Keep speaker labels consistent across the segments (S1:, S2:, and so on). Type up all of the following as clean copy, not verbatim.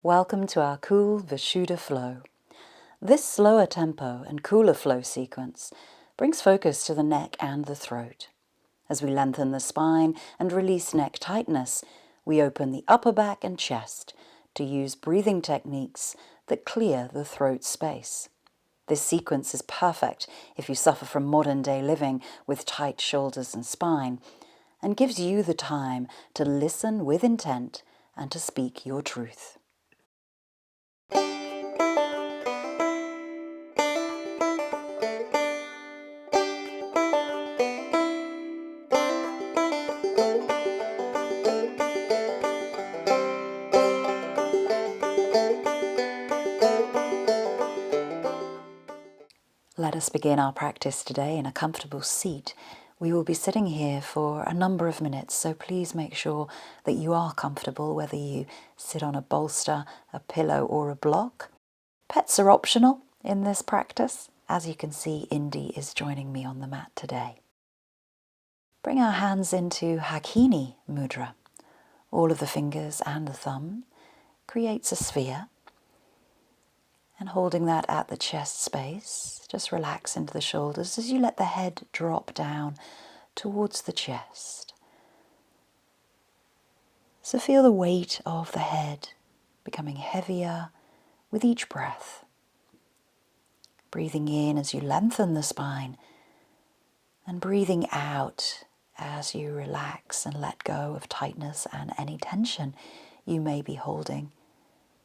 S1: Welcome to our cool Vishuddha Flow. This slower tempo and cooler flow sequence brings focus to the neck and the throat. As we lengthen the spine and release neck tightness, we open the upper back and chest to use breathing techniques that clear the throat space. This sequence is perfect if you suffer from modern-day living with tight shoulders and spine, and gives you the time to listen with intent and to speak your truth. Let us begin our practice today in a comfortable seat. We will be sitting here for a number of minutes, so please make sure that you are comfortable, whether you sit on a bolster, a pillow or a block. Pets are optional in this practice. As you can see, Indy is joining me on the mat today. Bring our hands into Hakini Mudra. All of the fingers and the thumb creates a sphere. And holding that at the chest space, just relax into the shoulders as you let the head drop down towards the chest. So feel the weight of the head becoming heavier with each breath. Breathing in as you lengthen the spine, and breathing out as you relax and let go of tightness and any tension you may be holding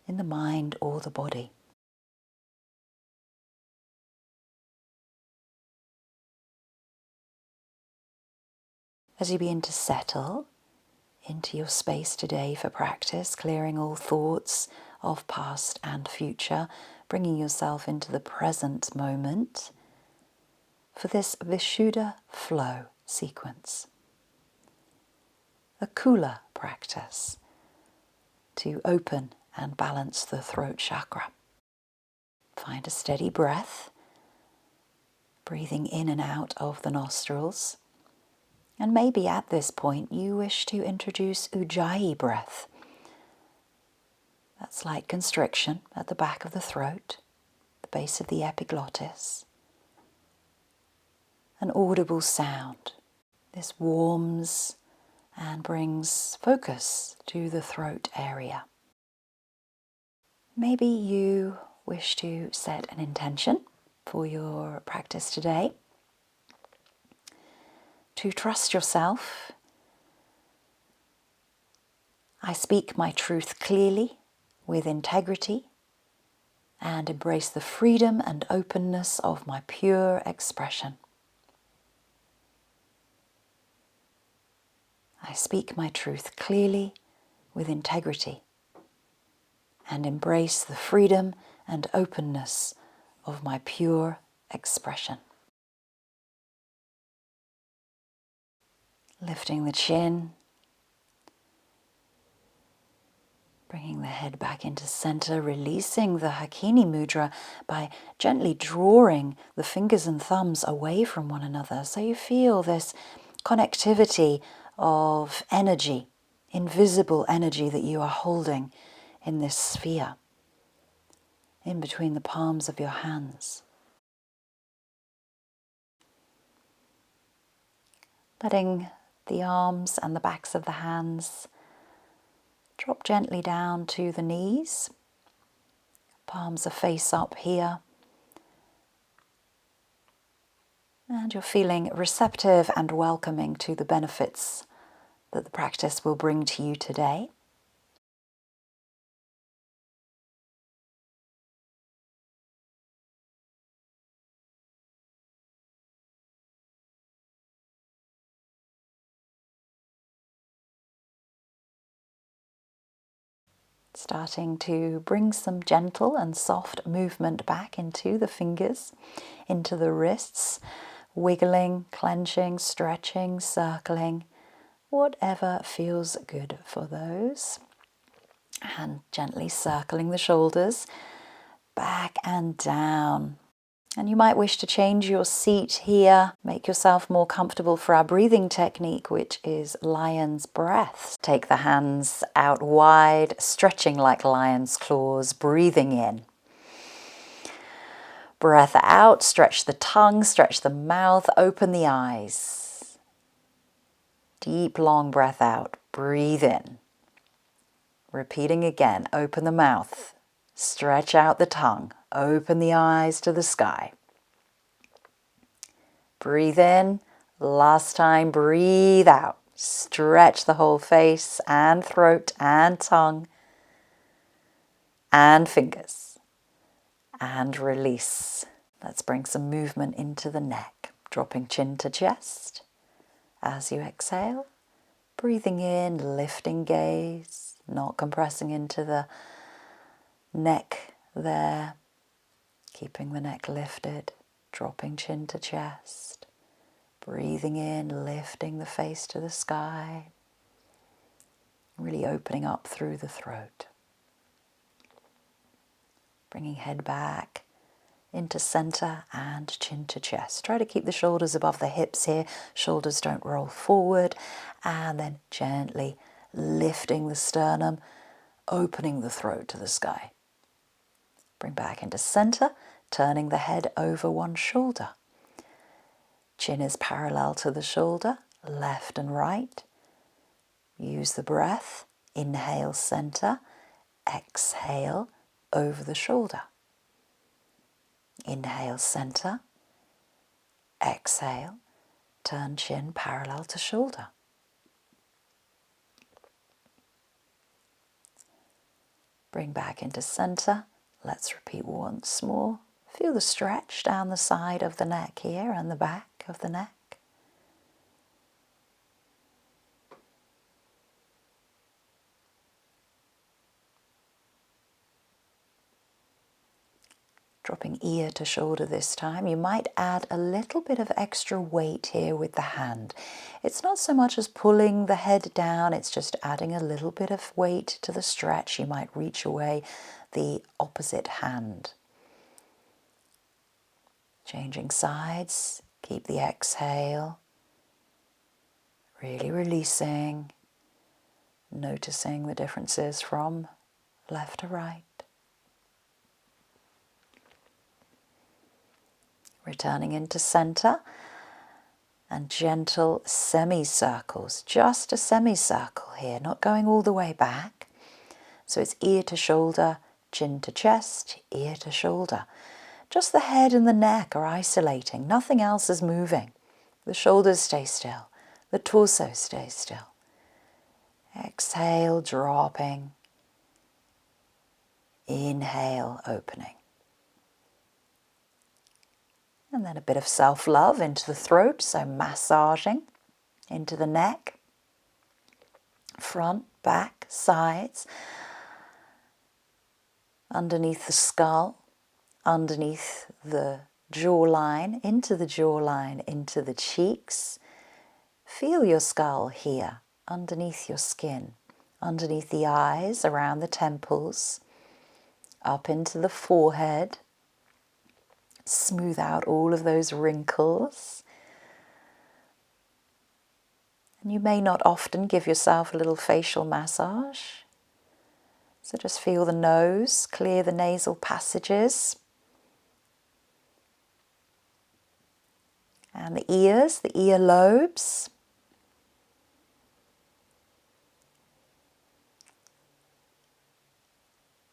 S1: in the mind or the body. As you begin to settle into your space today for practice, clearing all thoughts of past and future, bringing yourself into the present moment for this Vishuddha Flow sequence. A cooler practice to open and balance the throat chakra. Find a steady breath, breathing in and out of the nostrils. And maybe at this point you wish to introduce Ujjayi breath. That's light constriction at the back of the throat, the base of the epiglottis. An audible sound. This warms and brings focus to the throat area. Maybe you wish to set an intention for your practice today. To trust yourself. I speak my truth clearly, with integrity, and embrace the freedom and openness of my pure expression. I speak my truth clearly, with integrity, and embrace the freedom and openness of my pure expression. Lifting the chin, bringing the head back into center, releasing the Hakini Mudra by gently drawing the fingers and thumbs away from one another. So you feel this connectivity of energy, invisible energy that you are holding in this sphere, in between the palms of your hands. Letting the arms and the backs of the hands drop gently down to the knees. Palms are face up here. And you're feeling receptive and welcoming to the benefits that the practice will bring to you today. Starting to bring some gentle and soft movement back into the fingers, into the wrists, wiggling, clenching, stretching, circling, whatever feels good for those. And gently circling the shoulders, back and down. And you might wish to change your seat here, make yourself more comfortable for our breathing technique, which is lion's breath. Take the hands out wide, stretching like lion's claws, breathing in. Breath out, stretch the tongue, stretch the mouth, open the eyes. Deep, long breath out, breathe in. Repeating again, open the mouth, stretch out the tongue, open the eyes to the sky. Breathe in, last time, breathe out. Stretch the whole face and throat and tongue and fingers. And release. Let's bring some movement into the neck, dropping chin to chest. As you exhale, breathing in, lifting gaze, not compressing into the neck there, keeping the neck lifted, dropping chin to chest. Breathing in, lifting the face to the sky, really opening up through the throat. Bringing head back into center and chin to chest. Try to keep the shoulders above the hips here, shoulders don't roll forward, and then gently lifting the sternum, opening the throat to the sky. Bring back into center, turning the head over one shoulder. Chin is parallel to the shoulder, left and right. Use the breath. Inhale, center. Exhale, over the shoulder. Inhale, center. Exhale, turn chin parallel to shoulder. Bring back into center. Let's repeat once more. Feel the stretch down the side of the neck here and the back of the neck. Dropping ear to shoulder this time. You might add a little bit of extra weight here with the hand. It's not so much as pulling the head down, it's just adding a little bit of weight to the stretch. You might reach away the opposite hand. Changing sides, keep the exhale. Really releasing, noticing the differences from left to right. Returning into center and gentle semicircles, just a semicircle here, not going all the way back. So it's ear to shoulder, chin to chest, ear to shoulder. Just the head and the neck are isolating, nothing else is moving. The shoulders stay still, the torso stays still. Exhale, dropping. Inhale, opening. And then a bit of self-love into the throat, so massaging into the neck, front, back, sides, underneath the skull, underneath the jawline, into the cheeks. Feel your skull here, underneath your skin, underneath the eyes, around the temples, up into the forehead. Smooth out all of those wrinkles. And you may not often give yourself a little facial massage. So just feel the nose, clear the nasal passages. And the ears, the ear lobes.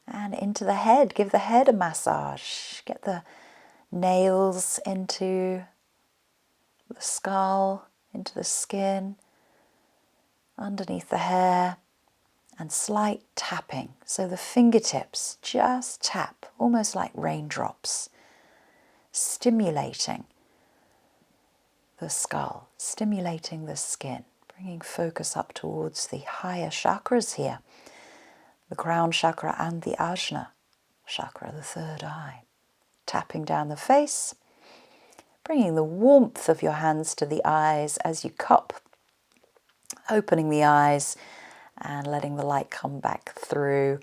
S1: And into the head, give the head a massage. Get the nails into the skull, into the skin, underneath the hair, and slight tapping. So the fingertips just tap, almost like raindrops, stimulating the skull, stimulating the skin, bringing focus up towards the higher chakras here, the crown chakra and the ajna chakra, the third eye. Tapping down the face, bringing the warmth of your hands to the eyes as you cup, opening the eyes and letting the light come back through,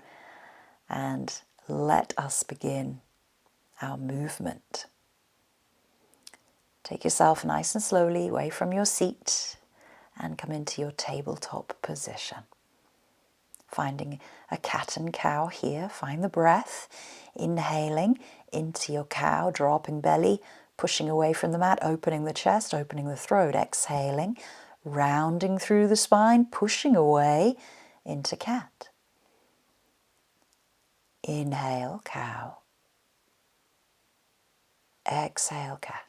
S1: and let us begin our movement. Take yourself nice and slowly away from your seat and come into your tabletop position. Finding a cat and cow here, find the breath, inhaling into your cow, dropping belly, pushing away from the mat, opening the chest, opening the throat, exhaling, rounding through the spine, pushing away into cat. Inhale, cow. Exhale, cat.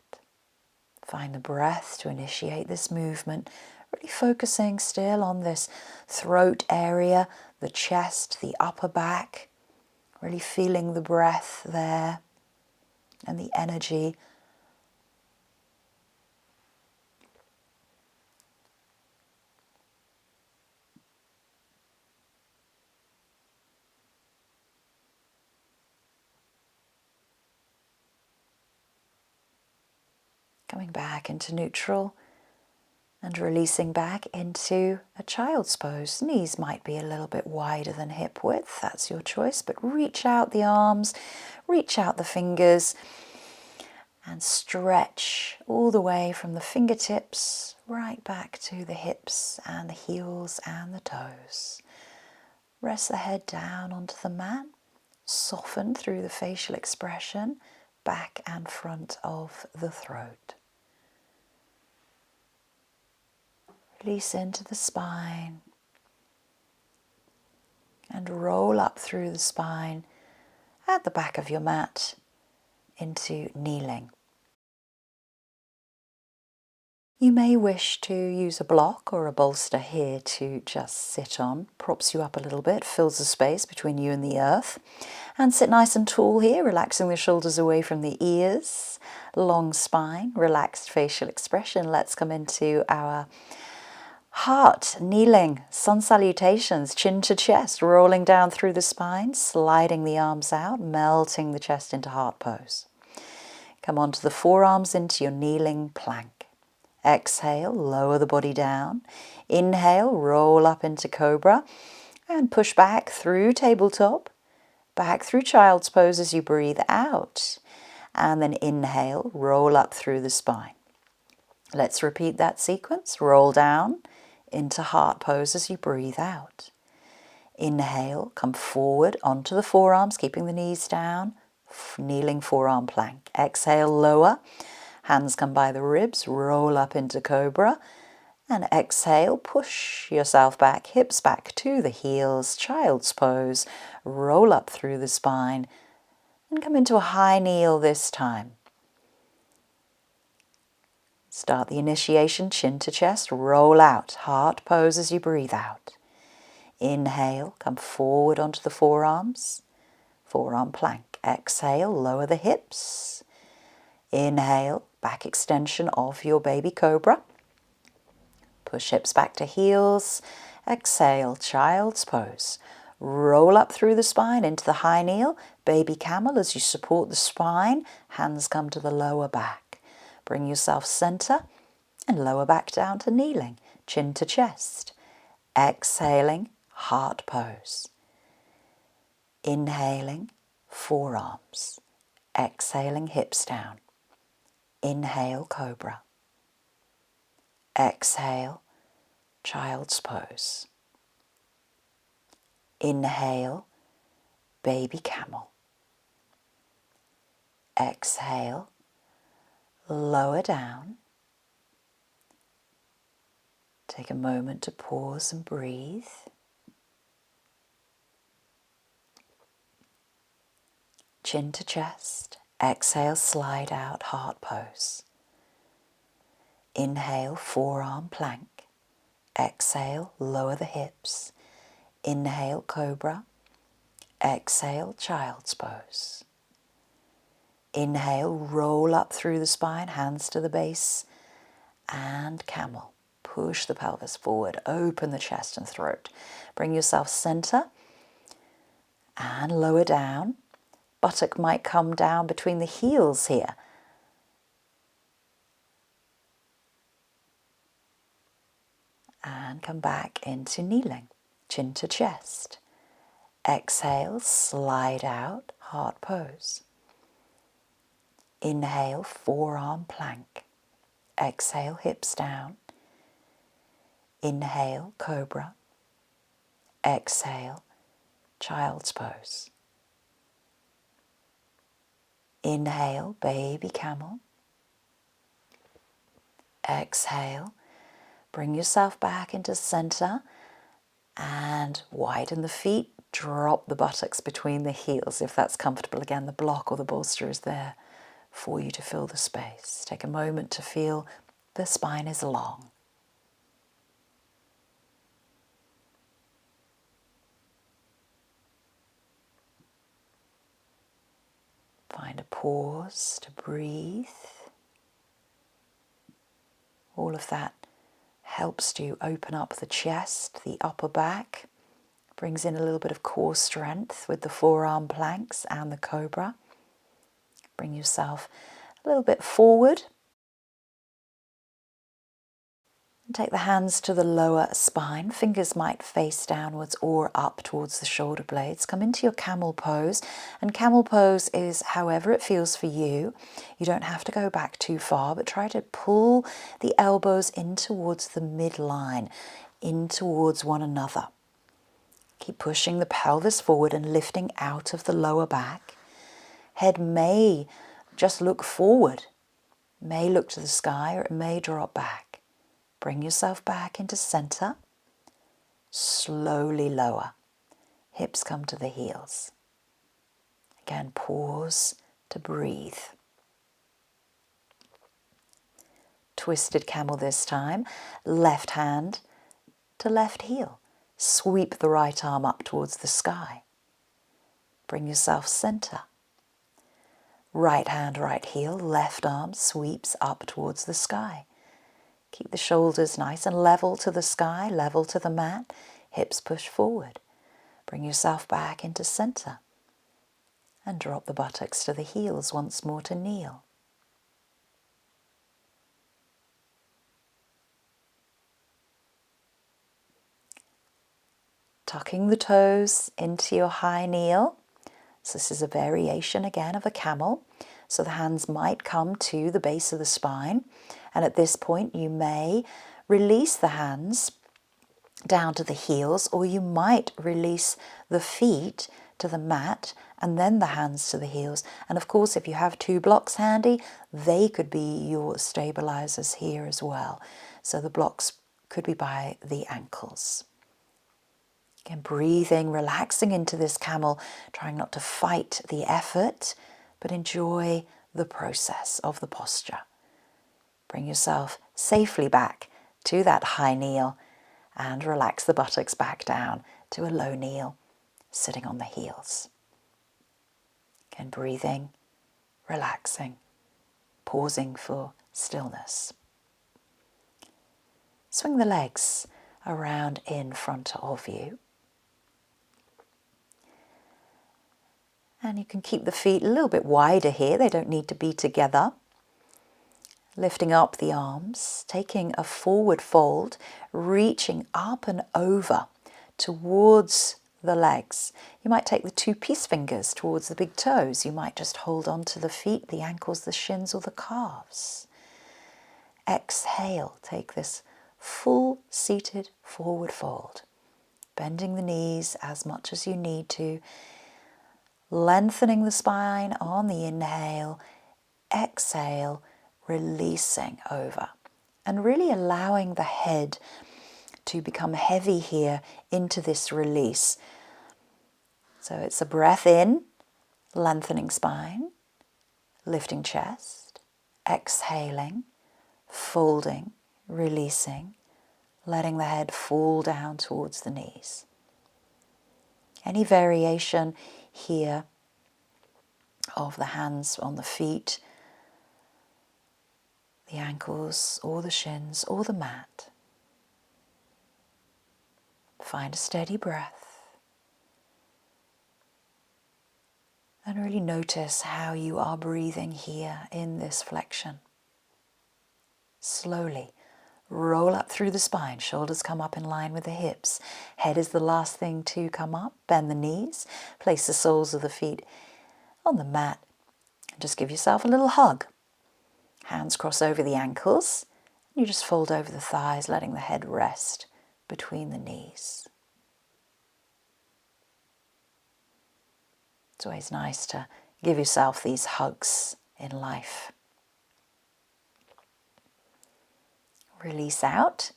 S1: Find the breath to initiate this movement, really focusing still on this throat area, the chest, the upper back, really feeling the breath there and the energy. Coming back into neutral and releasing back into a child's pose. Knees might be a little bit wider than hip width, that's your choice, but reach out the arms, reach out the fingers, and stretch all the way from the fingertips right back to the hips and the heels and the toes. Rest the head down onto the mat, soften through the facial expression, back and front of the throat. Release into the spine and roll up through the spine at the back of your mat into kneeling. You may wish to use a block or a bolster here to just sit on. Props you up a little bit, fills the space between you and the earth. And sit nice and tall here, relaxing the shoulders away from the ears. Long spine, relaxed facial expression. Let's come into our heart, kneeling, sun salutations, chin to chest, rolling down through the spine, sliding the arms out, melting the chest into heart pose. Come onto the forearms into your kneeling plank. Exhale, lower the body down. Inhale, roll up into cobra and push back through tabletop, back through child's pose as you breathe out. And then inhale, roll up through the spine. Let's repeat that sequence. Roll down into heart pose as you breathe out. Inhale, come forward onto the forearms, keeping the knees down, kneeling forearm plank. Exhale, lower. Hands come by the ribs, roll up into cobra, and exhale, push yourself back, hips back to the heels, child's pose, roll up through the spine, and come into a high kneel this time. Start the initiation, chin to chest, roll out, heart pose as you breathe out. Inhale, come forward onto the forearms, forearm plank. Exhale, lower the hips. Inhale, back extension of your baby cobra. Push hips back to heels. Exhale, child's pose. Roll up through the spine into the high kneel. Baby camel as you support the spine. Hands come to the lower back. Bring yourself center and lower back down to kneeling. Chin to chest. Exhaling, heart pose. Inhaling, forearms. Exhaling, hips down. Inhale, cobra. Exhale, child's pose. Inhale, baby camel. Exhale, lower down. Take a moment to pause and breathe. Chin to chest. Exhale, slide out, heart pose. Inhale, forearm plank. Exhale, lower the hips. Inhale, cobra. Exhale, child's pose. Inhale, roll up through the spine, hands to the base, and camel. Push the pelvis forward, open the chest and throat. Bring yourself center and lower down. Buttock might come down between the heels here. And come back into kneeling, chin to chest. Exhale, slide out, heart pose. Inhale, forearm plank. Exhale, hips down. Inhale, cobra. Exhale, child's pose. Inhale, baby camel. Exhale, bring yourself back into center and widen the feet. Drop the buttocks between the heels if that's comfortable. Again, the block or the bolster is there for you to fill the space. Take a moment to feel the spine is long. Find a pause to breathe. All of that helps to open up the chest, the upper back, brings in a little bit of core strength with the forearm planks and the cobra. Bring yourself a little bit forward. And take the hands to the lower spine. Fingers might face downwards or up towards the shoulder blades. Come into your camel pose. And camel pose is however it feels for you. You don't have to go back too far, but try to pull the elbows in towards the midline, in towards one another. Keep pushing the pelvis forward and lifting out of the lower back. Head may just look forward, may look to the sky, or it may drop back. Bring yourself back into center. Slowly lower. Hips come to the heels. Again, pause to breathe. Twisted camel this time. Left hand to left heel. Sweep the right arm up towards the sky. Bring yourself center. Right hand, right heel. Left arm sweeps up towards the sky. Keep the shoulders nice and level to the sky, level to the mat. Hips push forward. Bring yourself back into center. And drop the buttocks to the heels once more to kneel. Tucking the toes into your high kneel. So this is a variation again of a camel. So the hands might come to the base of the spine. And at this point you may release the hands down to the heels, or you might release the feet to the mat and then the hands to the heels. And of course, if you have two blocks handy, they could be your stabilizers here as well. So the blocks could be by the ankles. Again, breathing, relaxing into this camel, trying not to fight the effort, but enjoy the process of the posture. Bring yourself safely back to that high kneel and relax the buttocks back down to a low kneel, sitting on the heels. Again, breathing, relaxing, pausing for stillness. Swing the legs around in front of you. And you can keep the feet a little bit wider here. They don't need to be together. Lifting up the arms, taking a forward fold, reaching up and over towards the legs. You might take the two peace fingers towards the big toes. You might just hold on to the feet, the ankles, the shins, or the calves. Exhale, take this full seated forward fold, bending the knees as much as you need to, lengthening the spine on the inhale, exhale, releasing over, and really allowing the head to become heavy here into this release. So it's a breath in, lengthening spine, lifting chest, exhaling, folding, releasing, letting the head fall down towards the knees. Any variation here of the hands on the feet, the ankles, or the shins, or the mat. Find a steady breath. And really notice how you are breathing here in this flexion. Slowly roll up through the spine. Shoulders come up in line with the hips. Head is the last thing to come up. Bend the knees. Place the soles of the feet on the mat. And just give yourself a little hug. Hands cross over the ankles. You just fold over the thighs, letting the head rest between the knees. It's always nice to give yourself these hugs in life. Release out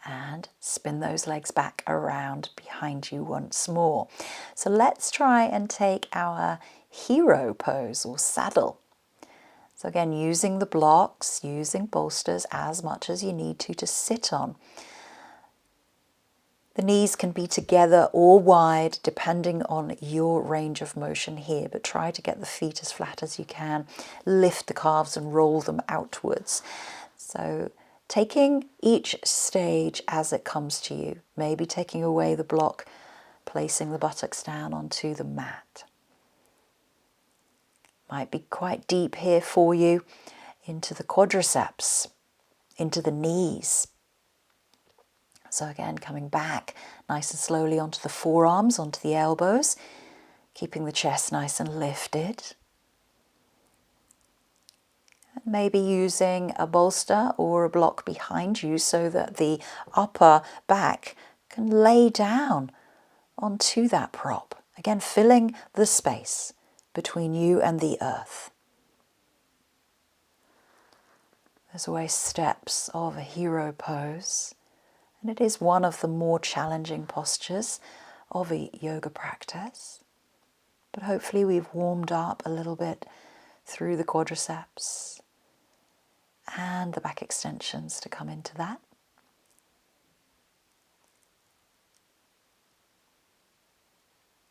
S1: and spin those legs back around behind you once more. So let's try and take our hero pose or saddle. So again, using the blocks, using bolsters as much as you need to sit on. The knees can be together or wide depending on your range of motion here, but try to get the feet as flat as you can. Lift the calves and roll them outwards. So taking each stage as it comes to you, maybe taking away the block, placing the buttocks down onto the mat. Might be quite deep here for you, into the quadriceps, into the knees. So again, coming back nice and slowly onto the forearms, onto the elbows, keeping the chest nice and lifted. Maybe using a bolster or a block behind you so that the upper back can lay down onto that prop. Again, filling the space between you and the earth. There's always steps of a hero pose, and it is one of the more challenging postures of a yoga practice. But hopefully we've warmed up a little bit through the quadriceps and the back extensions to come into that.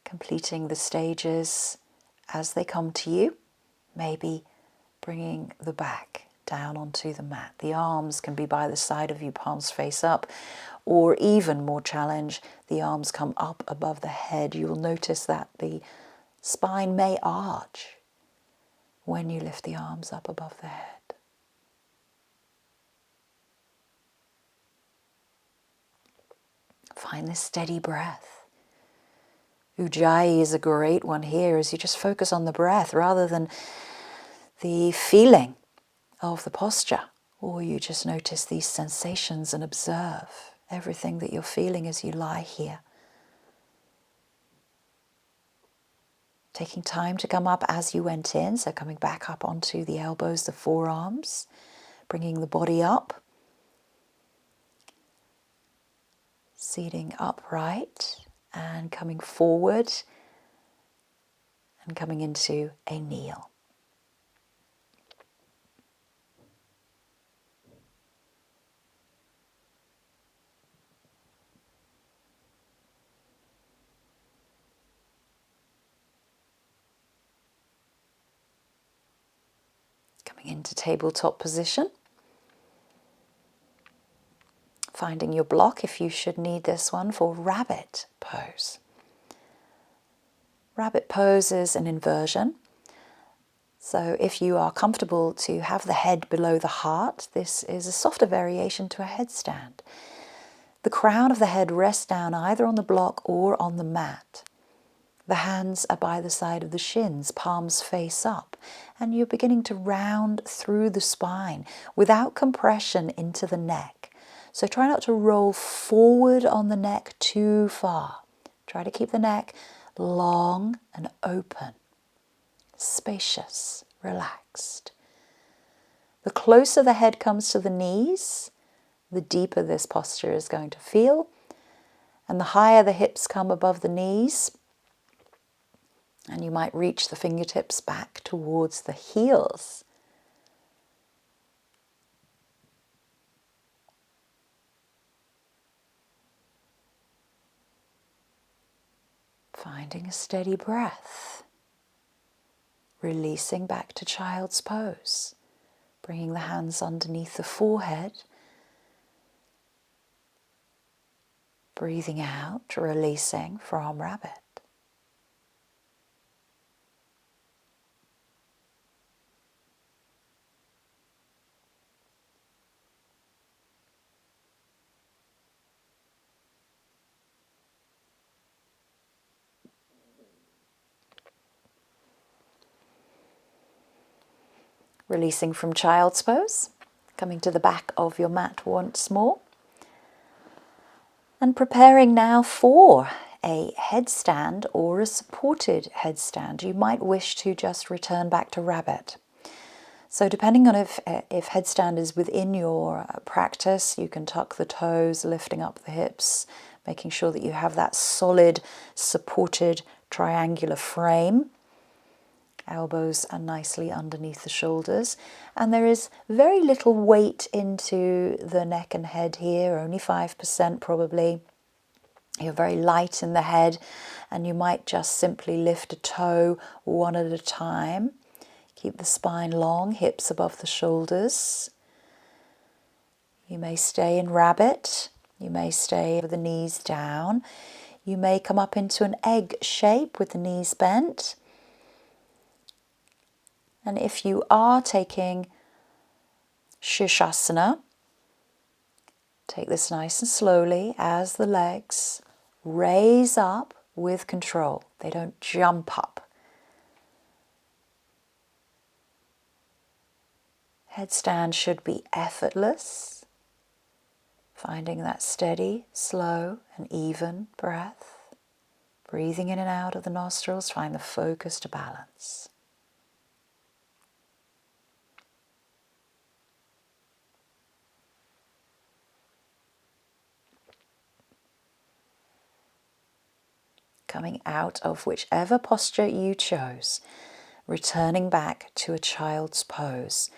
S1: Completing the stages as they come to you, maybe bringing the back down onto the mat. The arms can be by the side of you, palms face up, or even more challenge, the arms come up above the head. You will notice that the spine may arch when you lift the arms up above the head. Find this steady breath. Ujjayi is a great one here as you just focus on the breath rather than the feeling of the posture, or you just notice these sensations and observe everything that you're feeling as you lie here. Taking time to come up as you went in, so coming back up onto the elbows, the forearms, bringing the body up, seating upright and coming forward and coming into a kneel. Coming into tabletop position. Finding your block if you should need this one for rabbit pose. Rabbit pose is an inversion. So if you are comfortable to have the head below the heart, this is a softer variation to a headstand. The crown of the head rests down either on the block or on the mat. The hands are by the side of the shins, palms face up, and you're beginning to round through the spine without compression into the neck. So try not to roll forward on the neck too far. Try to keep the neck long and open, spacious, relaxed. The closer the head comes to the knees, the deeper this posture is going to feel. And the higher the hips come above the knees, and you might reach the fingertips back towards the heels. Finding a steady breath. Releasing back to child's pose. Bringing the hands underneath the forehead. Breathing out, releasing from rabbit. Releasing from child's pose. Coming to the back of your mat once more. And preparing now for a headstand or a supported headstand. You might wish to just return back to rabbit. So depending on if headstand is within your practice, you can tuck the toes, lifting up the hips, making sure that you have that solid, supported triangular frame. Elbows are nicely underneath the shoulders. And there is very little weight into the neck and head here, only 5% probably. You're very light in the head, and you might just simply lift a toe one at a time. Keep the spine long, hips above the shoulders. You may stay in rabbit. You may stay with the knees down. You may come up into an egg shape with the knees bent. And if you are taking Shirshasana, take this nice and slowly as the legs raise up with control. They don't jump up. Headstand should be effortless, finding that steady, slow and even breath. Breathing in and out of the nostrils, find the focus to balance. Coming out of whichever posture you chose, returning back to a child's pose.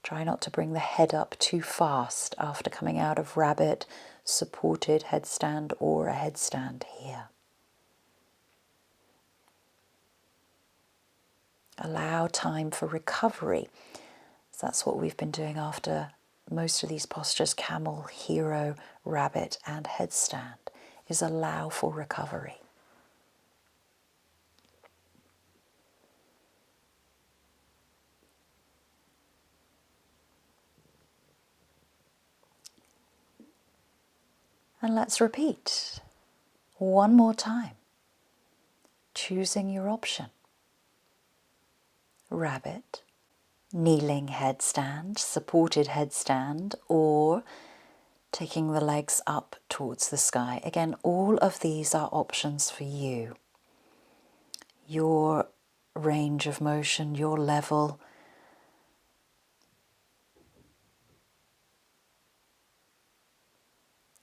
S1: Try not to bring the head up too fast after coming out of rabbit, supported headstand or a headstand here. Allow time for recovery. So that's what we've been doing after most of these postures, camel, hero, rabbit and headstand, is allow for recovery. And let's repeat one more time, choosing your option. Rabbit, kneeling headstand, supported headstand, or taking the legs up towards the sky. Again, all of these are options for you. Your range of motion, your level.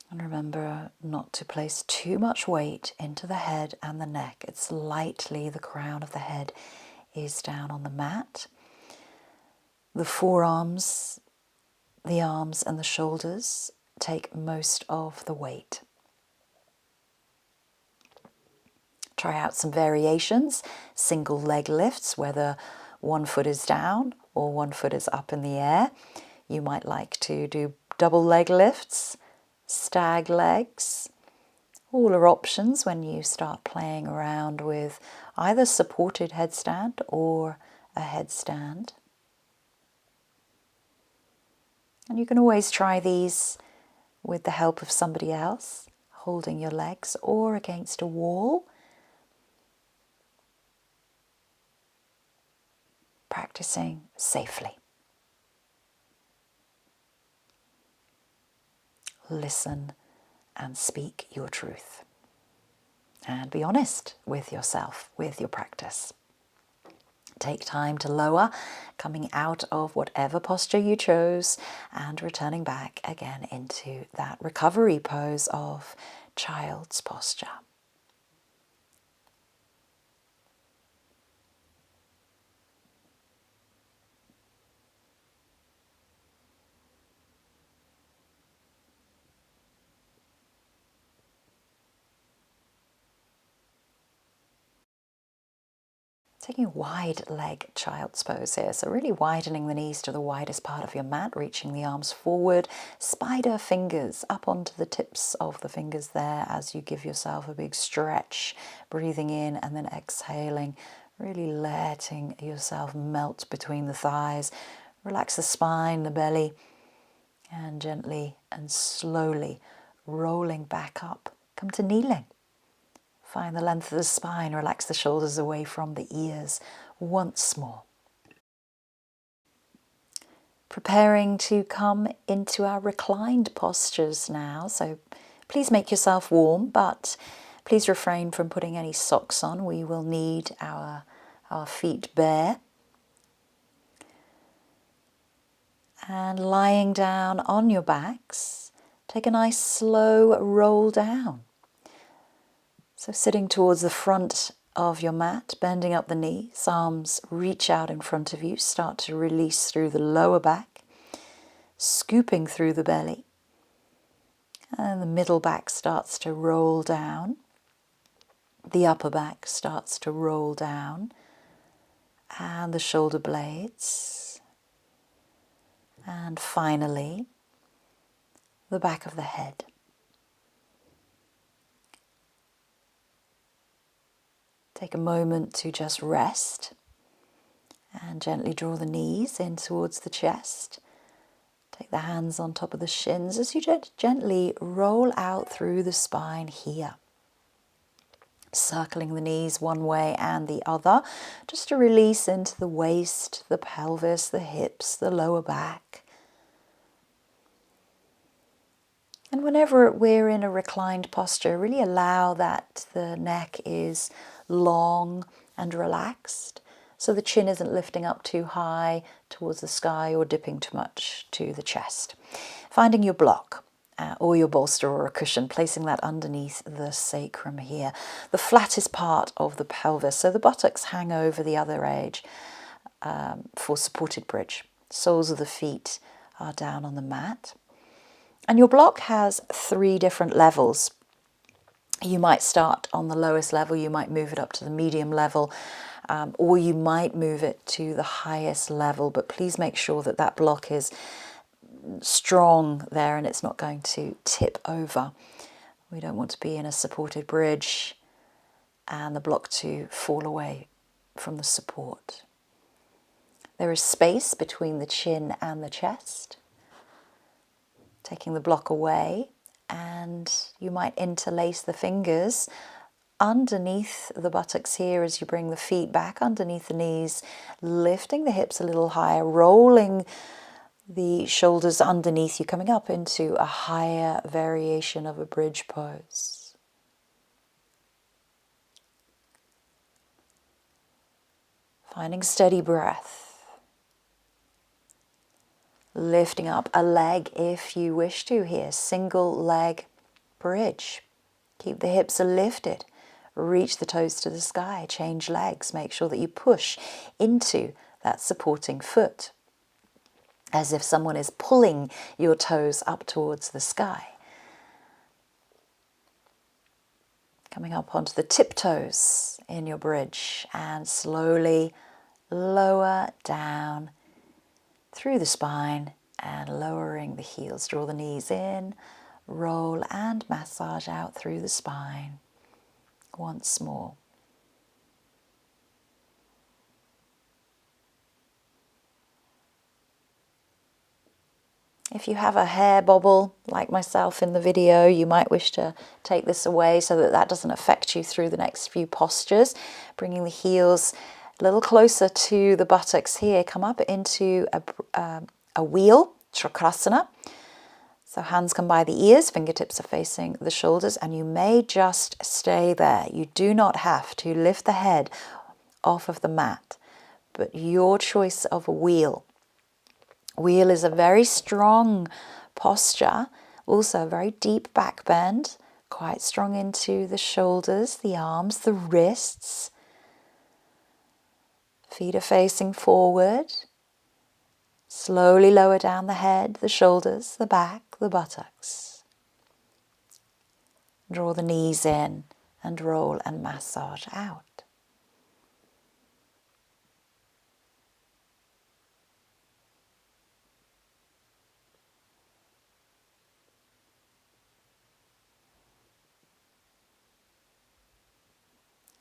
S1: And remember not to place too much weight into the head and the neck. It's lightly, the crown of the head is down on the mat. The forearms, the arms and the shoulders take most of the weight. Try out some variations, single leg lifts, whether one foot is down or one foot is up in the air. You might like to do double leg lifts, stag legs. All are options when you start playing around with either supported headstand or a headstand. And you can always try these with the help of somebody else, holding your legs or against a wall. Practicing safely. Listen and speak your truth. And be honest with yourself, with your practice. Take time to lower, coming out of whatever posture you chose and returning back again into that recovery pose of child's posture. Taking a wide leg child's pose here, so really widening the knees to the widest part of your mat, reaching the arms forward, spider fingers up onto the tips of the fingers there as you give yourself a big stretch, breathing in and then exhaling, really letting yourself melt between the thighs. Relax the spine, the belly, and gently and slowly rolling back up. Come to kneeling. Find the length of the spine, relax the shoulders away from the ears once more. Preparing to come into our reclined postures now, so please make yourself warm, but please refrain from putting any socks on. We will need our feet bare. And lying down on your backs, take a nice slow roll down. So sitting towards the front of your mat, bending up the knees, arms reach out in front of you, start to release through the lower back, scooping through the belly. And the middle back starts to roll down. The upper back starts to roll down. And the shoulder blades. And finally, the back of the head. Take a moment to just rest and gently draw the knees in towards the chest. Take the hands on top of the shins as you gently roll out through the spine here. Circling the knees one way and the other, just to release into the waist, the pelvis, the hips, the lower back. And whenever we're in a reclined posture, really allow that the neck is long and relaxed, so the chin isn't lifting up too high towards the sky or dipping too much to the chest. Finding your block or your bolster or a cushion, placing that underneath the sacrum here, the flattest part of the pelvis, so the buttocks hang over the other edge for supported bridge. Soles of the feet are down on the mat. And your block has 3 different levels. You might start on the lowest level, you might move it up to the medium level, or you might move it to the highest level, but please make sure that that block is strong there and it's not going to tip over. We don't want to be in a supported bridge and the block to fall away from the support. There is space between the chin and the chest. Taking the block away, and you might interlace the fingers underneath the buttocks here as you bring the feet back underneath the knees, lifting the hips a little higher, rolling the shoulders underneath you, coming up into a higher variation of a bridge pose. Finding steady breath. Lifting up a leg if you wish to here, single leg bridge. Keep the hips lifted, reach the toes to the sky, change legs, make sure that you push into that supporting foot, as if someone is pulling your toes up towards the sky. Coming up onto the tiptoes in your bridge and slowly lower down through the spine and lowering the heels. Draw the knees in, roll and massage out through the spine. Once more. If you have a hair bobble like myself in the video, you might wish to take this away so that that doesn't affect you through the next few postures. Bringing the heels a little closer to the buttocks here. Come up into a wheel, Chakrasana. So hands come by the ears, fingertips are facing the shoulders, and you may just stay there. You do not have to lift the head off of the mat, but your choice of a wheel. Wheel is a very strong posture, also a very deep back bend, quite strong into the shoulders, the arms, the wrists. Feet are facing forward. Slowly lower down the head, the shoulders, the back, the buttocks. Draw the knees in and roll and massage out.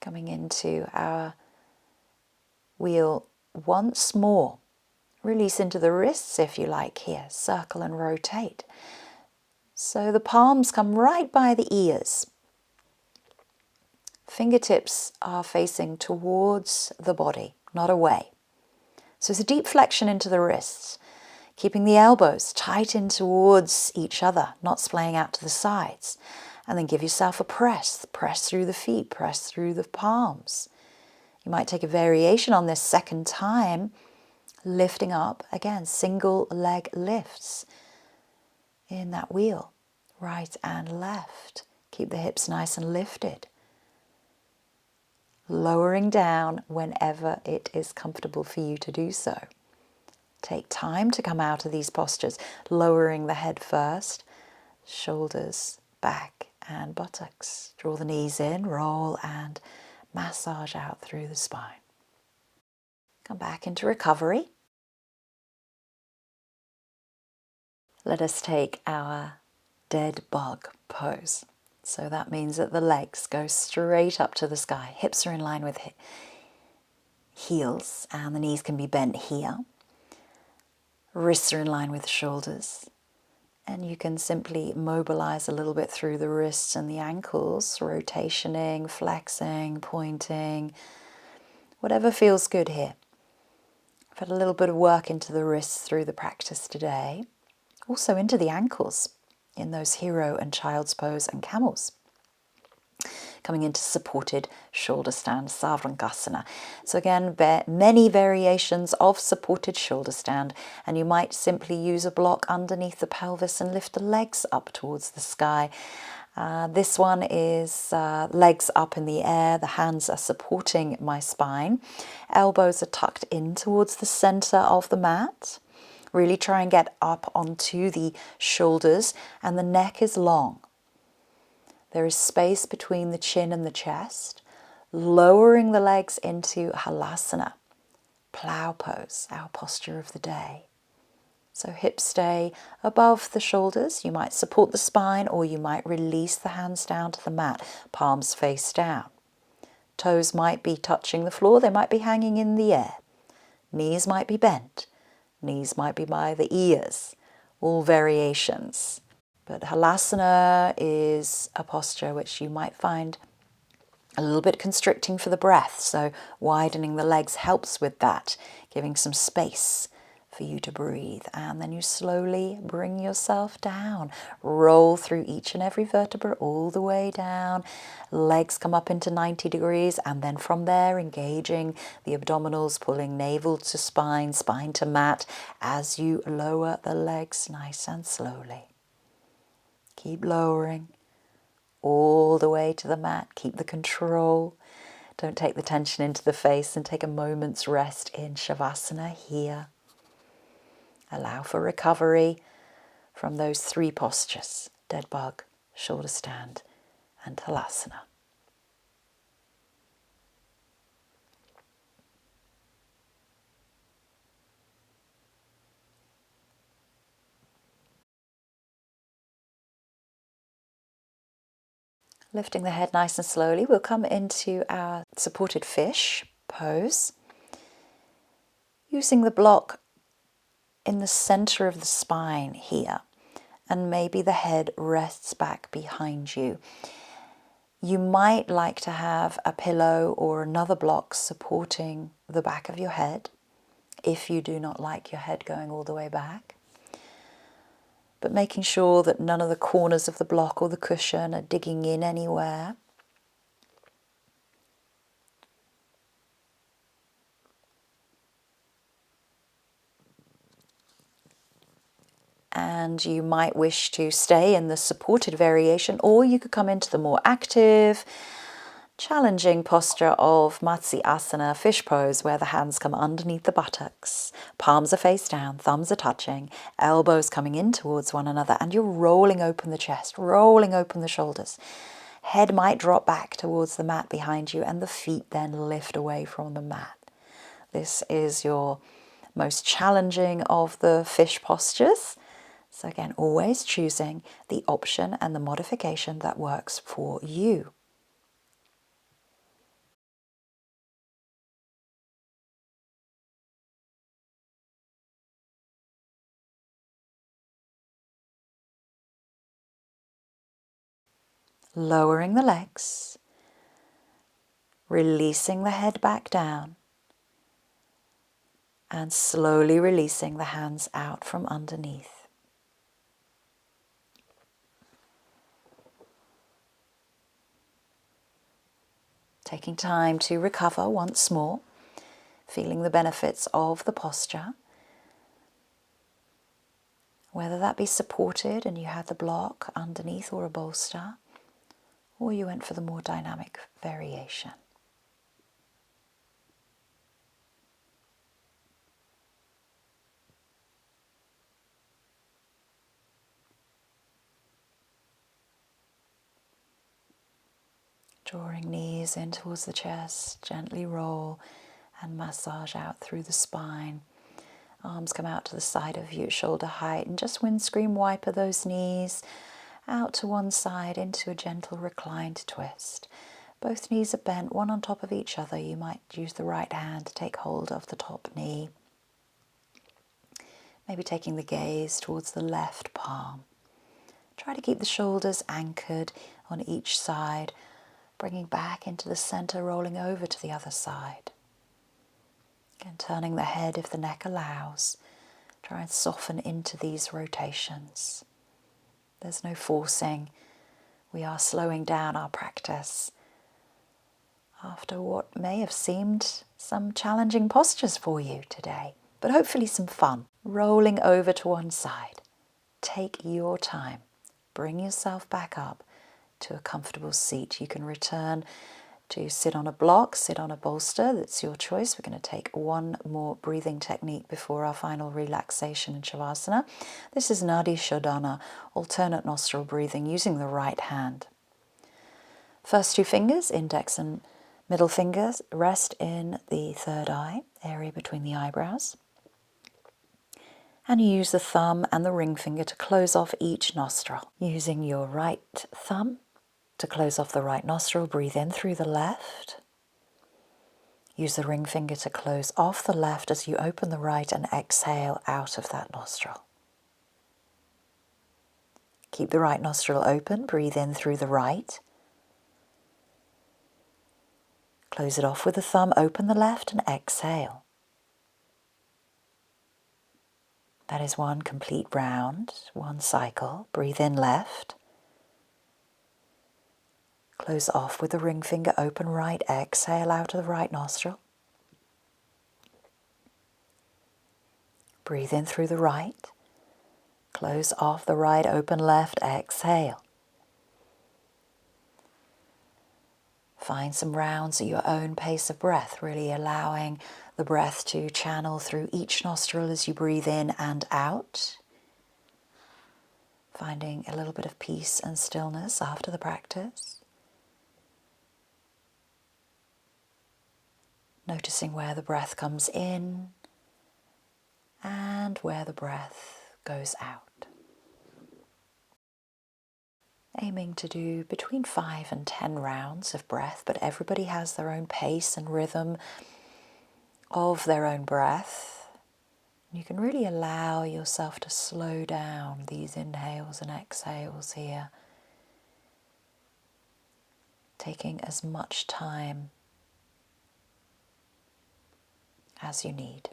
S1: Coming into our wheel once more. Release into the wrists if you like here. Circle and rotate. So the palms come right by the ears. Fingertips are facing towards the body, not away. So it's a deep flexion into the wrists. Keeping the elbows tight in towards each other, not splaying out to the sides. And then give yourself a press. Press through the feet, press through the palms. You might take a variation on this second time, lifting up, again, single leg lifts in that wheel, right and left. Keep the hips nice and lifted. Lowering down whenever it is comfortable for you to do so. Take time to come out of these postures, lowering the head first, shoulders, back and buttocks. Draw the knees in, roll and massage out through the spine. Come back into recovery. Let us take our dead bug pose. So that means that the legs go straight up to the sky. Hips are in line with heels and the knees can be bent here. Wrists are in line with shoulders. And you can simply mobilize a little bit through the wrists and the ankles, rotationing, flexing, pointing, whatever feels good here. I've had a little bit of work into the wrists through the practice today, also into the ankles in those hero and child's pose and camels. Coming into supported shoulder stand, Sarvangasana. So again, many variations of supported shoulder stand, and you might simply use a block underneath the pelvis and lift the legs up towards the sky. This one is legs up in the air, the hands are supporting my spine, elbows are tucked in towards the center of the mat. Really try and get up onto the shoulders, and the neck is long. There is space between the chin and the chest, lowering the legs into halasana, plow pose, our posture of the day. So hips stay above the shoulders. You might support the spine or you might release the hands down to the mat, palms face down. Toes might be touching the floor, they might be hanging in the air. Knees might be bent, knees might be by the ears, all variations. But halasana is a posture which you might find a little bit constricting for the breath, so widening the legs helps with that, giving some space for you to breathe. And then you slowly bring yourself down, roll through each and every vertebra all the way down, legs come up into 90 degrees, and then from there engaging the abdominals, pulling navel to spine, spine to mat, as you lower the legs nice and slowly. Keep lowering all the way to the mat. Keep the control. Don't take the tension into the face and take a moment's rest in Shavasana here. Allow for recovery from those three postures, dead bug, shoulder stand, and halasana. Lifting the head nice and slowly, we'll come into our supported fish pose. Using the block in the center of the spine here, and maybe the head rests back behind you. You might like to have a pillow or another block supporting the back of your head if you do not like your head going all the way back. But making sure that none of the corners of the block or the cushion are digging in anywhere. And you might wish to stay in the supported variation, or you could come into the more active, challenging posture of Matsyasana, fish pose, where the hands come underneath the buttocks, palms are face down, thumbs are touching, elbows coming in towards one another, and you're rolling open the chest, rolling open the shoulders. Head might drop back towards the mat behind you, and the feet then lift away from the mat. This is your most challenging of the fish postures. So again, always choosing the option and the modification that works for you. Lowering the legs, releasing the head back down, and slowly releasing the hands out from underneath. Taking time to recover once more, feeling the benefits of the posture. Whether that be supported and you had the block underneath or a bolster, or you went for the more dynamic variation. Drawing knees in towards the chest, gently roll and massage out through the spine. Arms come out to the side of you at shoulder height, and just windscreen wiper those knees out to one side into a gentle reclined twist. Both knees are bent, one on top of each other. You might use the right hand to take hold of the top knee. Maybe taking the gaze towards the left palm. Try to keep the shoulders anchored on each side, bringing back into the center, rolling over to the other side. Again, turning the head if the neck allows. Try and soften into these rotations. There's no forcing. We are slowing down our practice after what may have seemed some challenging postures for you today, but hopefully some fun. Rolling over to one side. Take your time. Bring yourself back up to a comfortable seat. You can return to sit on a block, sit on a bolster. That's your choice. We're going to take one more breathing technique before our final relaxation in Shavasana. This is Nadi Shodhana, alternate nostril breathing using the right hand. First two fingers, index and middle fingers, rest in the third eye, area between the eyebrows. And you use the thumb and the ring finger to close off each nostril. Using your right thumb to close off the right nostril, breathe in through the left. Use the ring finger to close off the left as you open the right and exhale out of that nostril. Keep the right nostril open, breathe in through the right. Close it off with the thumb, open the left and exhale. That is one complete round, one cycle. Breathe in left. Close off with the ring finger, open right, exhale out of the right nostril. Breathe in through the right. Close off the right, open left, exhale. Find some rounds at your own pace of breath, really allowing the breath to channel through each nostril as you breathe in and out. Finding a little bit of peace and stillness after the practice. Noticing where the breath comes in and where the breath goes out. Aiming to do between 5 and 10 rounds of breath, but everybody has their own pace and rhythm of their own breath. You can really allow yourself to slow down these inhales and exhales here, taking as much time as you need.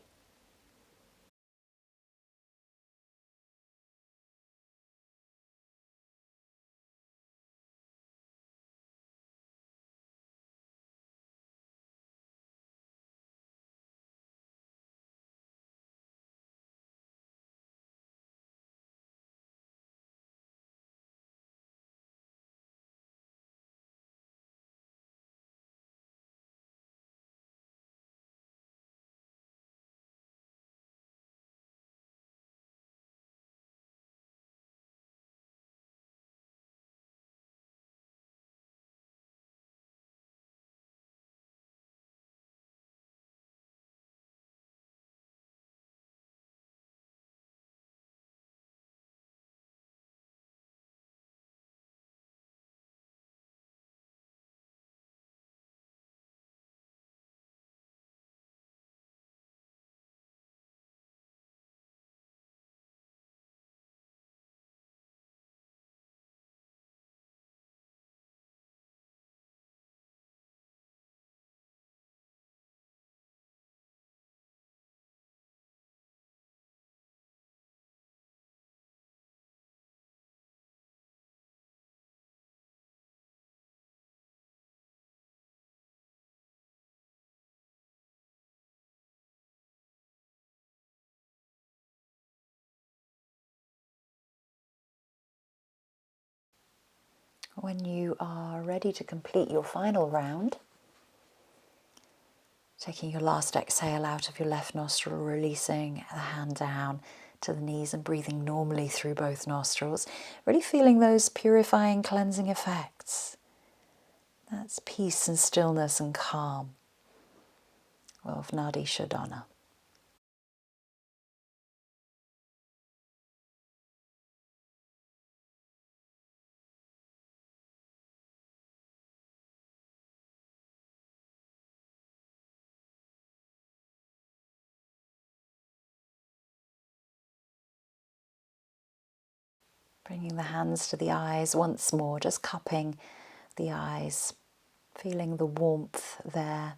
S1: When you are ready to complete your final round, taking your last exhale out of your left nostril, releasing the hand down to the knees and breathing normally through both nostrils, really feeling those purifying, cleansing effects. That's peace and stillness and calm of Nadi Shodhana. Bringing the hands to the eyes once more, just cupping the eyes, feeling the warmth there.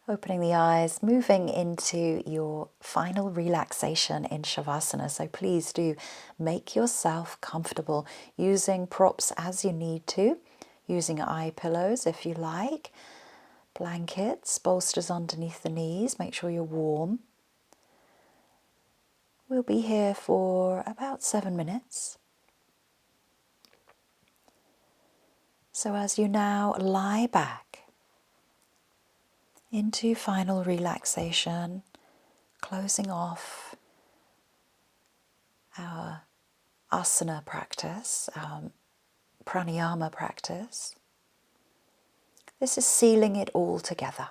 S1: Opening the eyes, moving into your final relaxation in Shavasana. So please do make yourself comfortable using props as you need to, using eye pillows if you like, blankets, bolsters underneath the knees, make sure you're warm. We'll be here for about 7 minutes. So as you now lie back into final relaxation, closing off our asana practice, our pranayama practice, this is sealing it all together.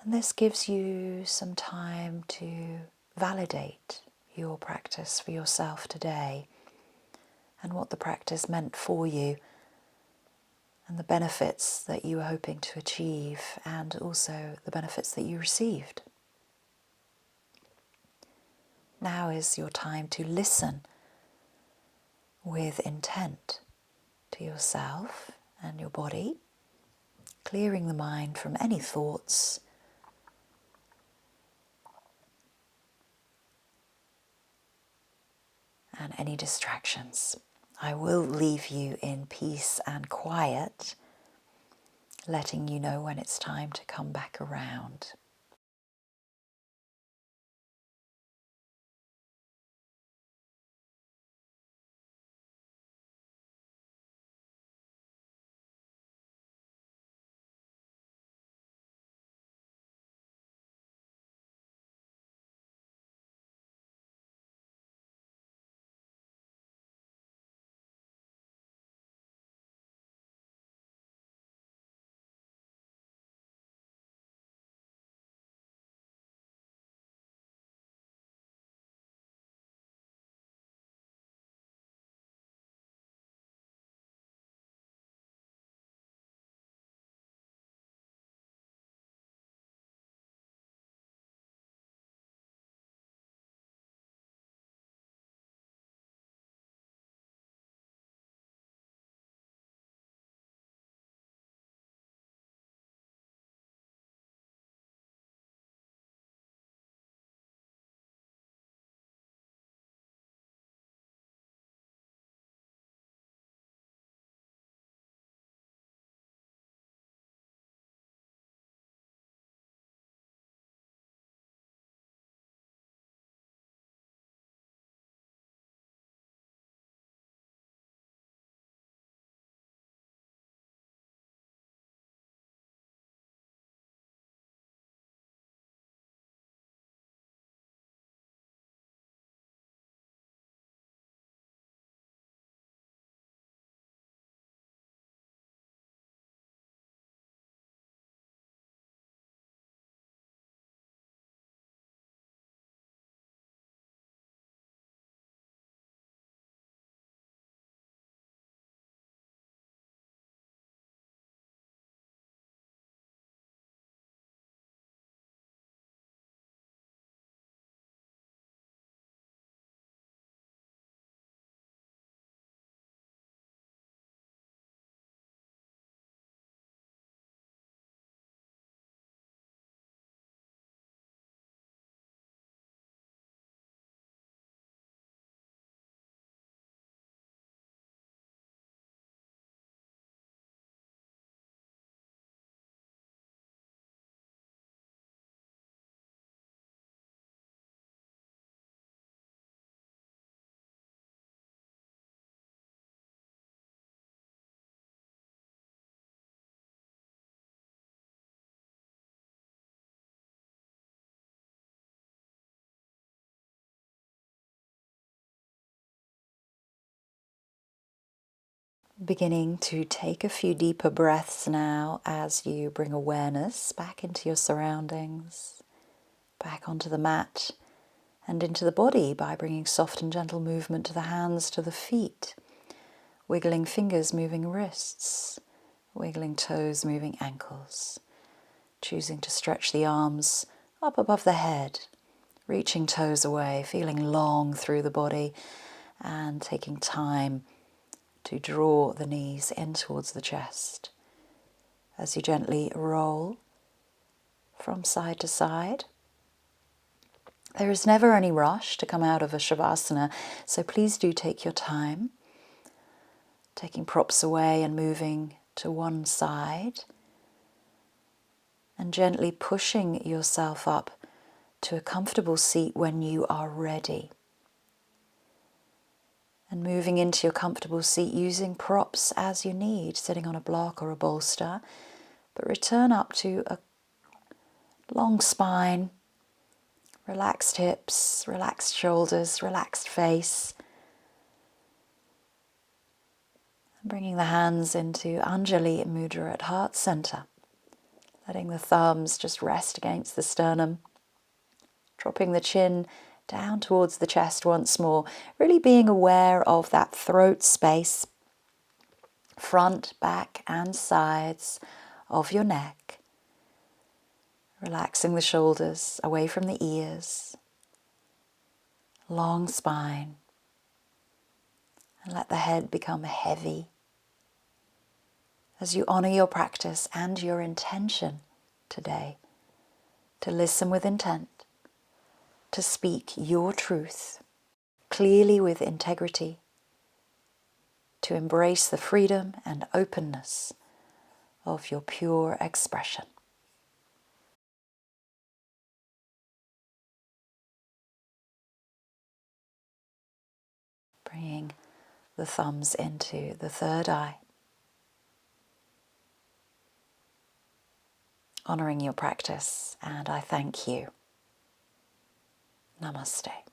S1: And this gives you some time to validate your practice for yourself today and what the practice meant for you and the benefits that you were hoping to achieve and also the benefits that you received. Now is your time to listen with intent to yourself and your body, clearing the mind from any thoughts and any distractions. I will leave you in peace and quiet, letting you know when it's time to come back around. Beginning to take a few deeper breaths now as you bring awareness back into your surroundings, back onto the mat and into the body by bringing soft and gentle movement to the hands, to the feet, wiggling fingers, moving wrists, wiggling toes, moving ankles, choosing to stretch the arms up above the head, reaching toes away, feeling long through the body and taking time to draw the knees in towards the chest as you gently roll from side to side. There is never any rush to come out of a Shavasana, so please do take your time, taking props away and moving to one side and gently pushing yourself up to a comfortable seat when you are ready. And moving into your comfortable seat using props as you need, sitting on a block or a bolster, but return up to a long spine, relaxed hips, relaxed shoulders, relaxed face. And bringing the hands into Anjali Mudra at heart center, letting the thumbs just rest against the sternum, dropping the chin down towards the chest once more, really being aware of that throat space, front, back and sides of your neck. Relaxing the shoulders away from the ears, long spine, and let the head become heavy as you honor your practice and your intention today to listen with intent, to speak your truth clearly with integrity, to embrace the freedom and openness of your pure expression. Bringing the thumbs into the third eye, honoring your practice, and I thank you. Namaste.